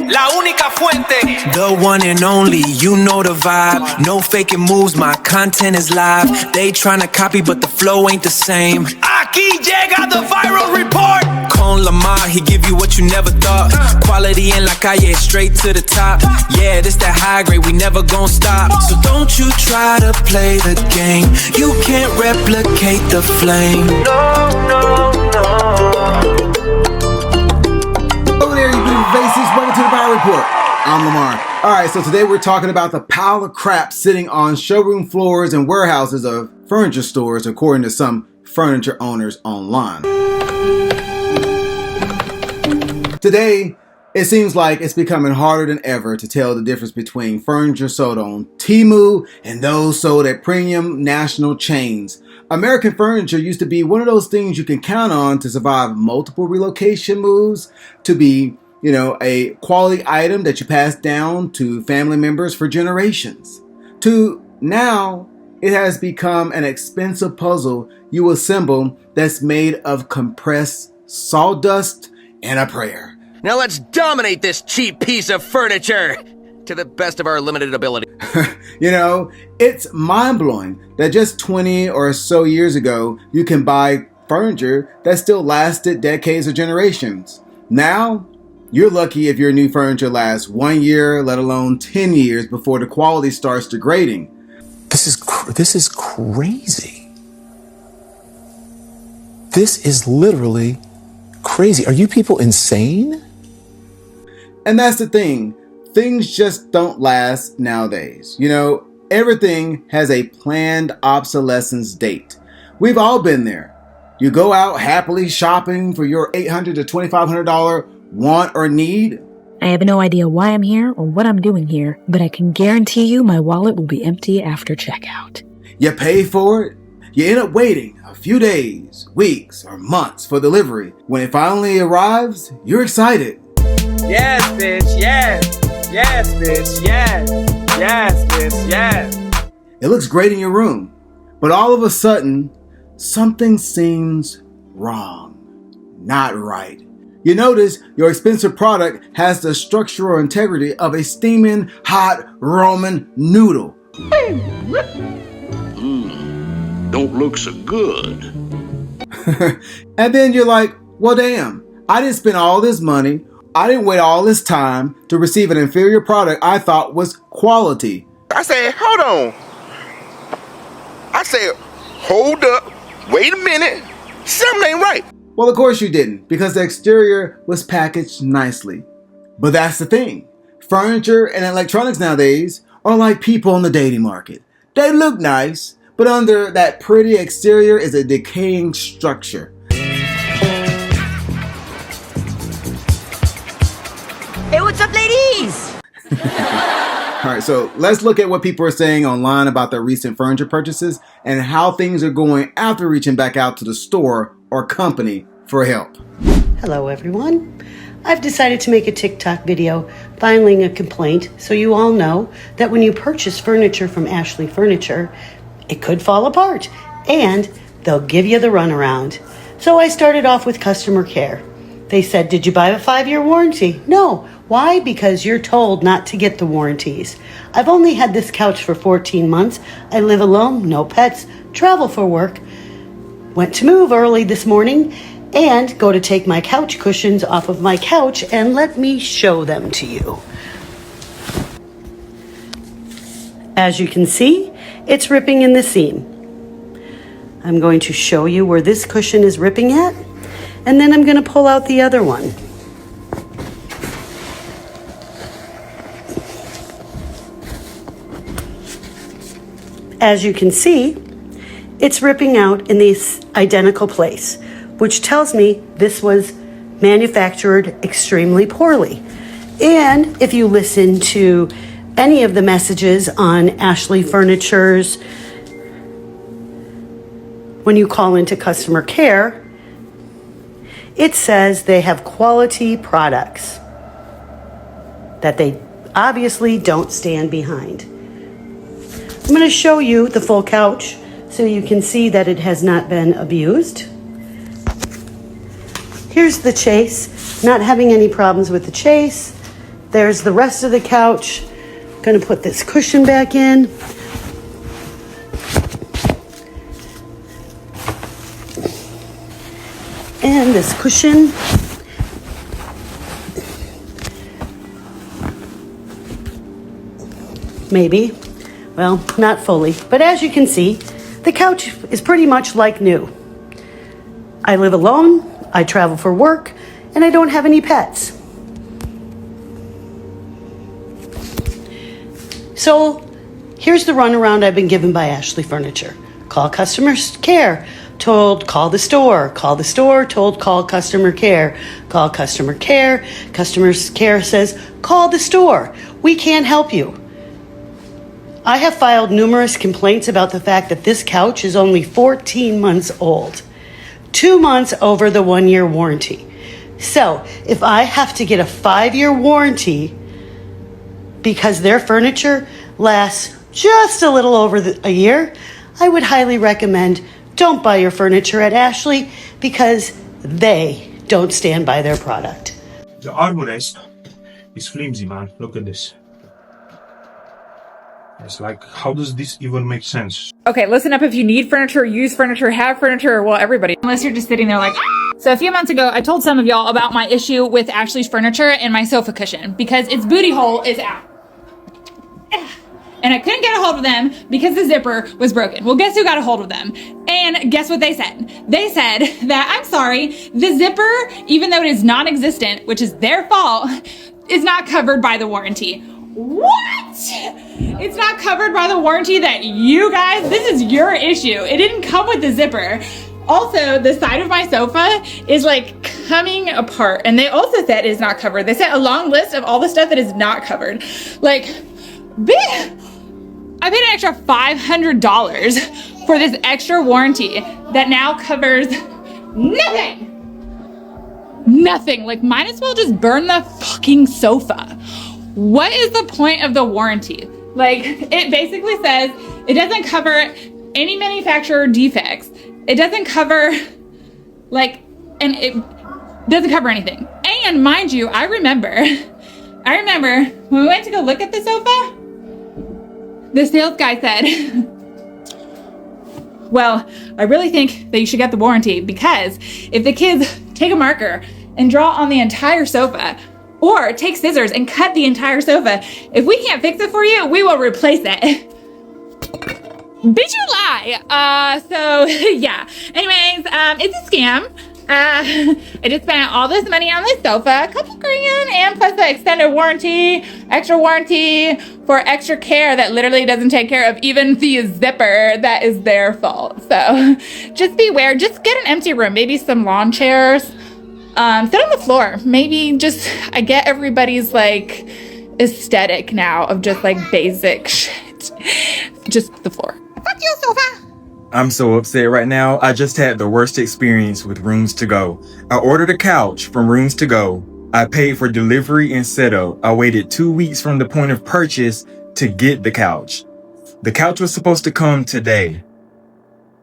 la única fuente. The one and only, you know the vibe. No faking moves, my content is live. They tryna copy, but the flow ain't the same. Aquí llega the viral report. Con Lamar, he give you what you never thought. Quality in la calle, straight to the top. Yeah, this that high grade, we never gon' stop. So don't you try to play the game. You can't replicate the flame. No, no, no. Over there, you beautiful faces. Welcome to the Viral Report. I'm Lamar. Alright, so today we're talking about the pile of crap sitting on showroom floors and warehouses of furniture stores, according to some furniture owners online. Today, it seems like it's becoming harder than ever to tell the difference between furniture sold on Temu and those sold at premium national chains. American furniture used to be one of those things you can count on to survive multiple relocation moves, to be, a quality item that you pass down to family members for generations. To now, it has become an expensive puzzle you assemble that's made of compressed sawdust and a prayer. Now let's dominate this cheap piece of furniture to the best of our limited ability. It's mind-blowing that just 20 or so years ago, you can buy furniture that still lasted decades or generations. Now, you're lucky if your new furniture lasts 1 year, let alone 10 years before the quality starts degrading. This is crazy. This is literally crazy. Are you people insane? And that's the thing. Things just don't last nowadays. Everything has a planned obsolescence date. We've all been there. You go out happily shopping for your $800 to $2,500 want or need. I have no idea why I'm here or what I'm doing here, but I can guarantee you my wallet will be empty after checkout. You pay for it. You end up waiting a few days, weeks, or months for delivery. When it finally arrives, you're excited. Yes, bitch, yes. Yes, bitch, yes. Yes, bitch, yes. It looks great in your room, but all of a sudden, something seems wrong. Not right. You notice your expensive product has the structural integrity of a steaming hot Roman noodle. Don't look so good. And then you're like, well, damn, I didn't spend all this money. I didn't wait all this time to receive an inferior product I thought was quality. I said, hold on. I said, hold up. Wait a minute. Something ain't right. Well, of course you didn't, because the exterior was packaged nicely. But that's the thing. Furniture and electronics nowadays are like people on the dating market. They look nice, but under that pretty exterior is a decaying structure. Hey, what's up, ladies? All right, so let's look at what people are saying online about their recent furniture purchases and how things are going after reaching back out to the store or company for help. Hello, everyone. I've decided to make a TikTok video filing a complaint so you all know that when you purchase furniture from Ashley Furniture, it could fall apart and they'll give you the runaround. So I started off with customer care. They said, did you buy a 5-year warranty? No. Why? Because you're told not to get the warranties. I've only had this couch for 14 months. I live alone, no pets, travel for work. Went to move early this morning and go to take my couch cushions off of my couch, and let me show them to you. As you can see, it's ripping in the seam. I'm going to show you where this cushion is ripping at, and then I'm going to pull out the other one. As you can see, it's ripping out in this identical place, which tells me this was manufactured extremely poorly. And if you listen to any of the messages on Ashley Furniture's, when you call into customer care, it says they have quality products that they obviously don't stand behind. I'm going to show you the full couch so you can see that it has not been abused. Here's the chase. Not having any problems with the chase. There's the rest of the couch. Gonna put this cushion back in. And this cushion. Maybe. Well, not fully. But as you can see, the couch is pretty much like new. I live alone, I travel for work, and I don't have any pets. So here's the runaround I've been given by Ashley Furniture. Call customer care, told call the store, told call customer care, call customer care says call the store, we can't help you. I have filed numerous complaints about the fact that this couch is only 14 months old, 2 months over the 1-year warranty. So if I have to get a 5-year warranty because their furniture lasts just a little over a year, I would highly recommend don't buy your furniture at Ashley because they don't stand by their product. The armrest is flimsy, man. Look at this. It's like, how does this even make sense? Okay, listen up if you need furniture, use furniture, have furniture, well, everybody. Unless you're just sitting there like, ah! So a few months ago, I told some of y'all about my issue with Ashley's furniture and my sofa cushion because its booty hole is out. And I couldn't get a hold of them because the zipper was broken. Well, guess who got a hold of them? And guess what they said? They said that, I'm sorry, the zipper, even though it is non-existent, which is their fault, is not covered by the warranty. What? It's not covered by the warranty that you guys, this is your issue. It didn't come with the zipper. Also, the side of my sofa is like coming apart. And they also said it's not covered. They sent a long list of all the stuff that is not covered. Like, I paid an extra $500 for this extra warranty that now covers nothing. Nothing. Like, might as well just burn the fucking sofa. What is the point of the warranty? Like, it basically says it doesn't cover any manufacturer defects. It doesn't cover, like, and it doesn't cover anything. And mind you, I remember when we went to go look at the sofa, the sales guy said, well, I really think that you should get the warranty because if the kids take a marker and draw on the entire sofa, or take scissors and cut the entire sofa, if we can't fix it for you, we will replace it. Bitch, you lie. So yeah. Anyways, it's a scam. I just spent all this money on this sofa, a couple grand, and plus the extended warranty, extra warranty for extra care that literally doesn't take care of even the zipper that is their fault. So just beware. Just get an empty room, maybe some lawn chairs. Sit on the floor. Maybe just, I get everybody's like aesthetic now of just like basic shit. Just the floor. Fuck you, sofa. I'm so upset right now. I just had the worst experience with Rooms To Go. I ordered a couch from Rooms To Go. I paid for delivery and setup. I waited 2 weeks from the point of purchase to get the couch. The couch was supposed to come today.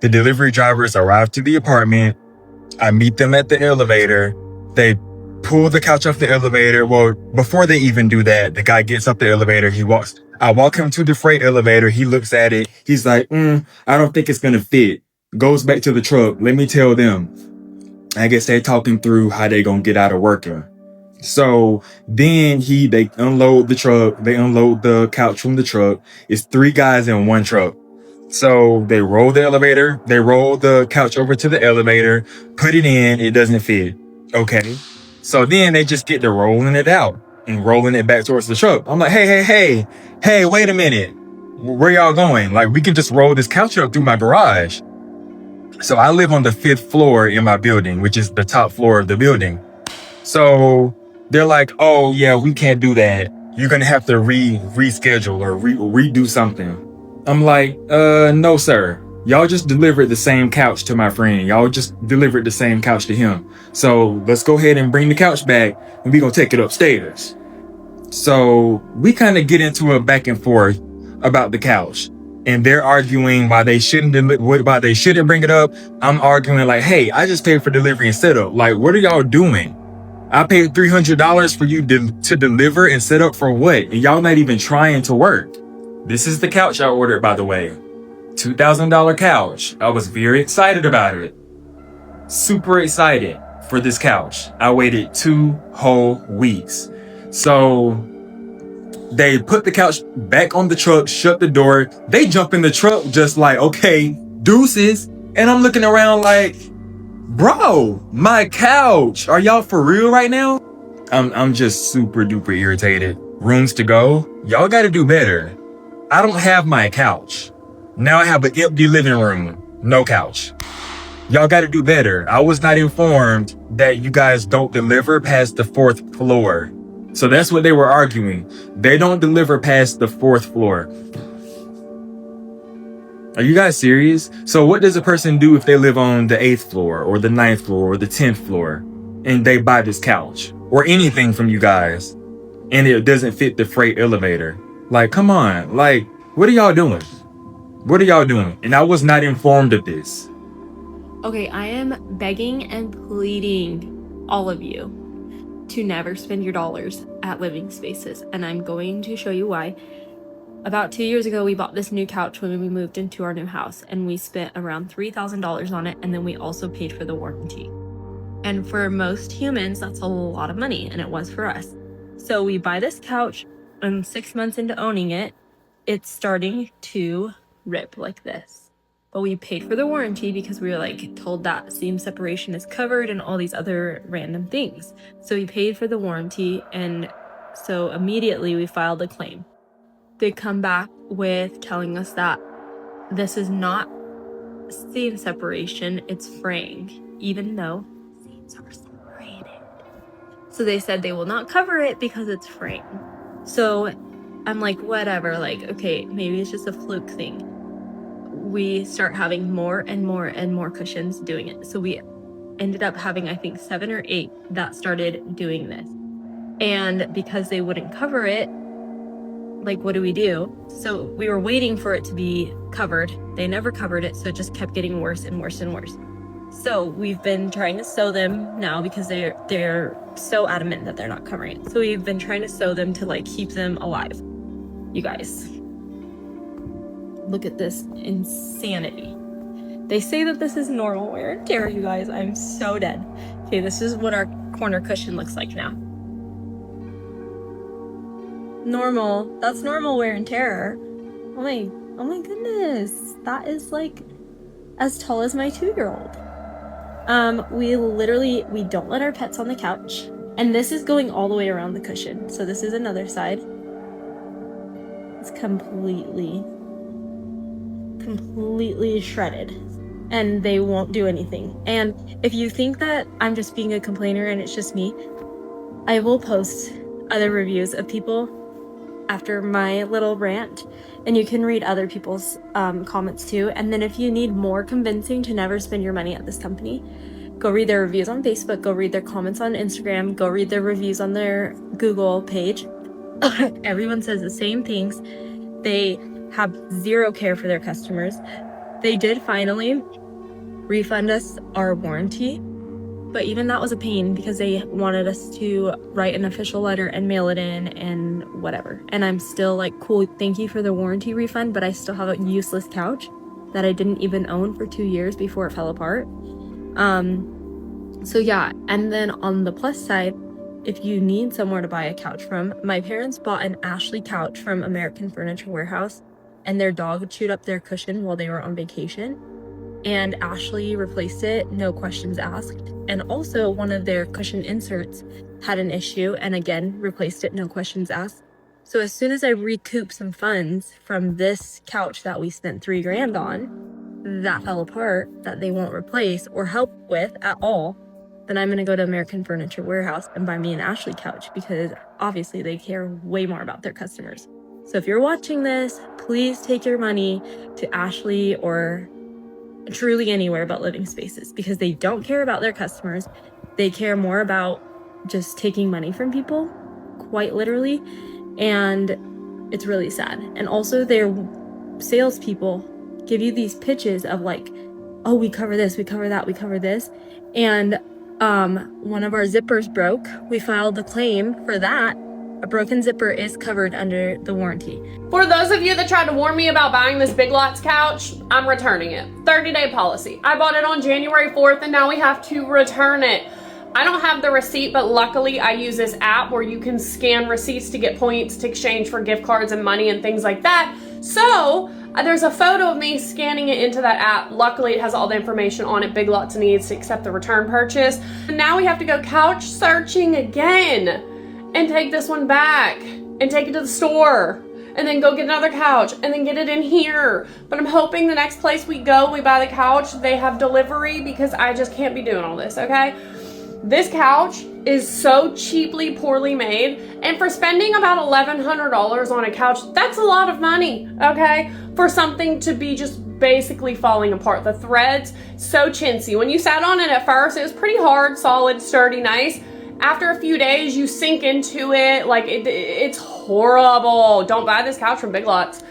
The delivery drivers arrived to the apartment. I meet them at the elevator. They pull the couch off the elevator. Well, before they even do that, the guy gets off the elevator. I walk him to the freight elevator. He looks at it. He's like, I don't think it's going to fit. Goes back to the truck. Let me tell them. I guess they're talking through how they going to get out of working. So then they unload the truck. They unload the couch from the truck. It's 3 guys in one truck. So they roll the elevator. They roll the couch over to the elevator, put it in. It doesn't fit. Okay. So then they just get to rolling it out and rolling it back towards the truck. I'm like, hey, wait a minute. Where y'all going? Like, we can just roll this couch up through my garage. So I live on the 5th floor in my building, which is the top floor of the building. So they're like, oh yeah, we can't do that. You're going to have to reschedule or redo something. I'm like, no, sir. Y'all just delivered the same couch to my friend. Y'all just delivered the same couch to him. So let's go ahead and bring the couch back and we're going to take it upstairs. So we kind of get into a back and forth about the couch. And they're arguing why they shouldn't bring it up. I'm arguing like, hey, I just paid for delivery and setup. Like, what are y'all doing? I paid $300 for you to deliver and set up for what? And y'all not even trying to work. This is the couch I ordered, by the way. $2,000 couch. I was very excited about it. Super excited for this couch. I waited 2 whole weeks. So they put the couch back on the truck, shut the door. They jump in the truck just like, okay, deuces. And I'm looking around like, bro, my couch. Are y'all for real right now? I'm just super duper irritated. Rooms to go. Y'all gotta do better. I don't have my couch. Now I have an empty living room. No couch. Y'all gotta do better. I was not informed that you guys don't deliver past the 4th floor. So that's what they were arguing. They don't deliver past the 4th floor. Are you guys serious? So what does a person do if they live on the 8th floor or the 9th floor or the 10th floor and they buy this couch or anything from you guys and it doesn't fit the freight elevator? Like, come on. Like, what are y'all doing? What are y'all doing? And I was not informed of this. Okay, I am begging and pleading all of you to never spend your dollars at living spaces, and I'm going to show you why. About 2 years ago, we bought this new couch when we moved into our new house, and we spent around $3,000 on it, and then we also paid for the warranty. And for most humans, that's a lot of money, and it was for us. So we buy this couch, and 6 months into owning it, it's starting to rip like this. But we paid for the warranty because we were like told that seam separation is covered and all these other random things. So we paid for the warranty, and so immediately we filed a claim. They come back with telling us that this is not seam separation, it's fraying, even though seams are separated. So they said they will not cover it because it's fraying. So I'm like, whatever, like, okay, maybe it's just a fluke thing. We start having more and more and more cushions doing it. So we ended up having, I think, 7 or 8 that started doing this. And because they wouldn't cover it, like, what do we do? So we were waiting for it to be covered. They never covered it, so it just kept getting worse and worse and worse. So we've been trying to sew them now because they're so adamant that they're not covering it. So we've been trying to sew them to like keep them alive. You guys, look at this insanity. They say that this is normal wear and tear, you guys. I'm so dead. Okay, this is what our corner cushion looks like now. Normal. That's normal wear and tear. Oh my goodness. That is like as tall as my 2-year-old. We don't let our pets on the couch. And this is going all the way around the cushion. So this is another side. It's completely shredded, and they won't do anything. And if you think that I'm just being a complainer and it's just me, I will post other reviews of people after my little rant, and you can read other people's comments too. And then if you need more convincing to never spend your money at this company, go read their reviews on Facebook, go read their comments on Instagram, go read their reviews on their Google page. Everyone says the same things. They have zero care for their customers. They did finally refund us our warranty, but even that was a pain because they wanted us to write an official letter and mail it in and whatever. And I'm still like, cool, thank you for the warranty refund, but I still have a useless couch that I didn't even own for 2 years before it fell apart. So yeah, and then on the plus side, if you need somewhere to buy a couch from, my parents bought an Ashley couch from American Furniture Warehouse, and their dog chewed up their cushion while they were on vacation, and Ashley replaced it, no questions asked. And also one of their cushion inserts had an issue, and again replaced it, no questions asked. So as soon as I recoup some funds from this couch that we spent $3,000 on, that fell apart, that they won't replace or help with at all, then I'm gonna go to American Furniture Warehouse and buy me an Ashley couch, because obviously they care way more about their customers. So if you're watching this, please take your money to Ashley or truly anywhere but Living Spaces, because they don't care about their customers. They care more about just taking money from people, quite literally, and it's really sad. And also their salespeople give you these pitches of like, oh, we cover this, we cover that, we cover this, and one of our zippers broke. We filed the claim for that. A broken zipper is covered under the warranty. For those of you that tried to warn me about buying this Big Lots couch, I'm returning it. 30-day policy. I bought it on January 4th and now we have to return it. I don't have the receipt, but luckily I use this app where you can scan receipts to get points to exchange for gift cards and money and things like that. So there's a photo of me scanning it into that app. Luckily it has all the information on it. Big Lots needs to accept the return purchase. And now we have to go couch searching again and take this one back and take it to the store and then go get another couch and then get it in here. But I'm hoping the next place we go, we buy the couch, they have delivery, because I just can't be doing all this, okay? This couch is so cheaply, poorly made, and for spending about $1,100 on a couch, that's a lot of money, okay? For something to be just basically falling apart. The threads, so chintzy. When you sat on it at first, it was pretty hard, solid, sturdy, nice. After a few days, you sink into it, like it's horrible. Don't buy this couch from Big Lots.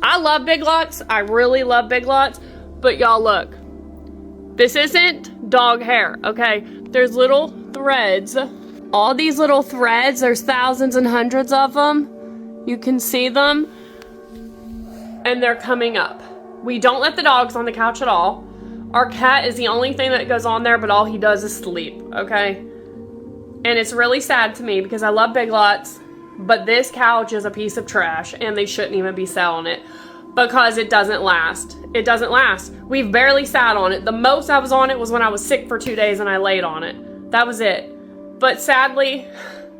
I love Big Lots, I really love Big Lots, but y'all look, this isn't dog hair, okay? There's little threads, all these little threads, there's thousands and hundreds of them. You can see them, and they're coming up. We don't let the dogs on the couch at all. Our cat is the only thing that goes on there, but all he does is sleep, okay? And it's really sad to me because I love Big Lots, but this couch is a piece of trash and they shouldn't even be selling it because it doesn't last. It doesn't last. We've barely sat on it. The most I was on it was when I was sick for 2 days and I laid on it. That was it. But sadly,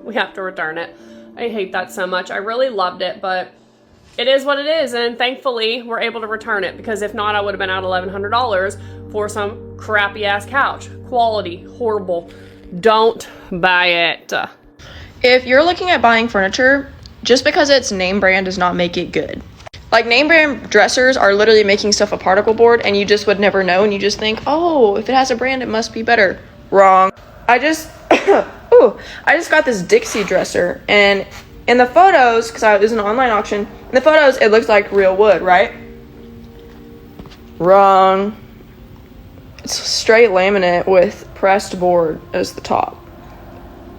we have to return it. I hate that so much. I really loved it, but it is what it is. And thankfully, we're able to return it because if not, I would have been out $1,100 for some crappy ass couch. Quality, horrible. Don't buy it. If you're looking at buying furniture, just because it's name brand does not make it good. Like, name brand dressers are literally making stuff a particle board and you just would never know, and you just think, oh, if it has a brand, it must be better. Wrong. I just got this Dixie dresser, and in the photos, because it was an online auction, in the photos it looks like real wood, right? Wrong. It's straight laminate with pressed board as the top.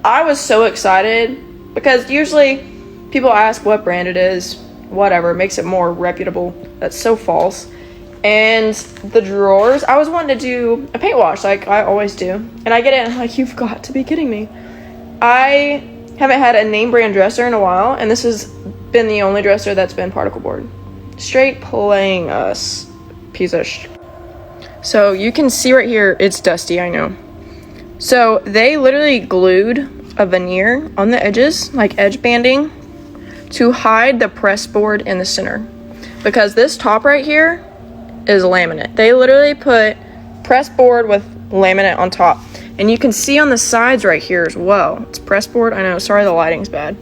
I was so excited because usually people ask what brand it is, whatever, makes it more reputable. That's so false. And the drawers, I was wanting to do a paint wash like I always do, and I get it and I'm like, you've got to be kidding me. I haven't had a name brand dresser in a while, and this has been the only dresser that's been particle board. Straight playing us piece of sh. So you can see right here, it's dusty, I know. So they literally glued a veneer on the edges, like edge banding, to hide the press board in the center. Because this top right here is laminate. They literally put press board with laminate on top. And you can see on the sides right here as well. It's press board, I know, sorry the lighting's bad.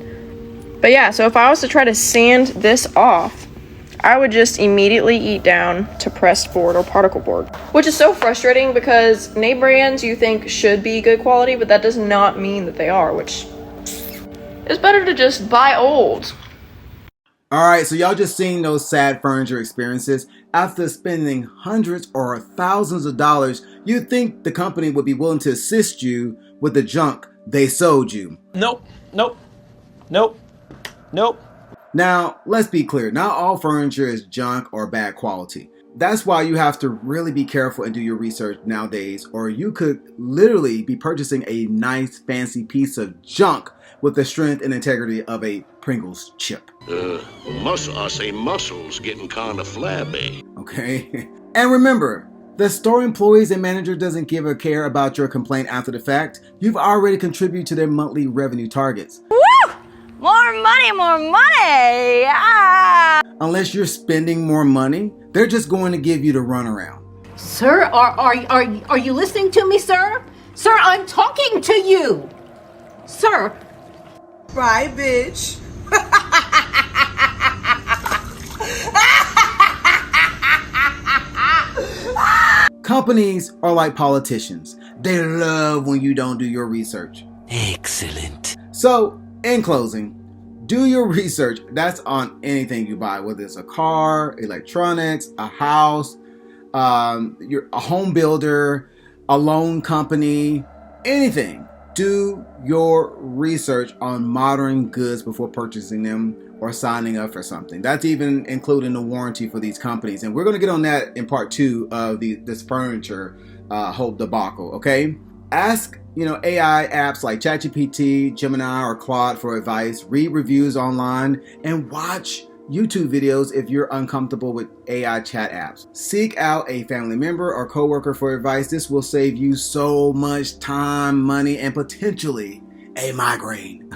But yeah, so if I was to try to sand this off, I would just immediately eat down to pressed board or particle board, which is so frustrating because name brands you think should be good quality, but that does not mean that they are, which is better to just buy old. Alright, so y'all just seen those sad furniture experiences. After spending hundreds or thousands of dollars, you'd think the company would be willing to assist you with the junk they sold you. Nope, nope, nope, nope. Now, let's be clear, not all furniture is junk or bad quality. That's why you have to really be careful and do your research nowadays, or you could literally be purchasing a nice fancy piece of junk with the strength and integrity of a Pringles chip. Muscles getting kind of flabby. Okay? And remember, the store employees and manager doesn't give a care about your complaint after the fact. You've already contributed to their monthly revenue targets. Woo! More money, more money! Ah! Unless you're spending more money, they're just going to give you the runaround. Sir, are you listening to me, sir? Sir, I'm talking to you! Sir. Bye, bitch. Companies are like politicians. They love when you don't do your research. Excellent. So, in closing, do your research. That's on anything you buy, whether it's a car, electronics, a house, you're a home builder, a loan company, anything, do your research on modern goods before purchasing them or signing up for something. That's even including the warranty for these companies. And we're going to get on that in part 2 of this furniture whole debacle, okay? Ask, AI apps like ChatGPT, Gemini, or Claude for advice. Read reviews online and watch YouTube videos if you're uncomfortable with AI chat apps. Seek out a family member or coworker for advice. This will save you so much time, money, and potentially a migraine.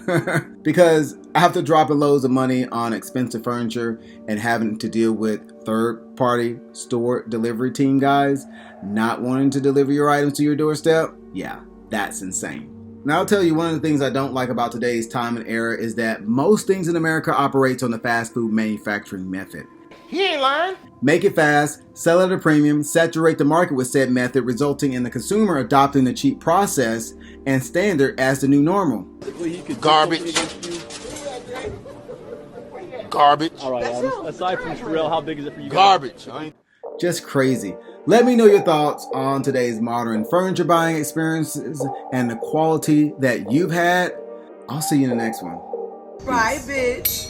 Because after dropping loads of money on expensive furniture and having to deal with third-party store delivery team guys not wanting to deliver your items to your doorstep, yeah, that's insane. Now, I'll tell you, one of the things I don't like about today's time and era is that most things in America operates on the fast food manufacturing method. He ain't lying. Make it fast, sell at a premium, saturate the market with said method, resulting in the consumer adopting the cheap process and standard as the new normal. Garbage. Garbage. All right, aside from Sherelle, how big is it for you? Garbage. Just crazy. Let me know your thoughts on today's modern furniture buying experiences and the quality that you've had. I'll see you in the next one. Bye, bitch.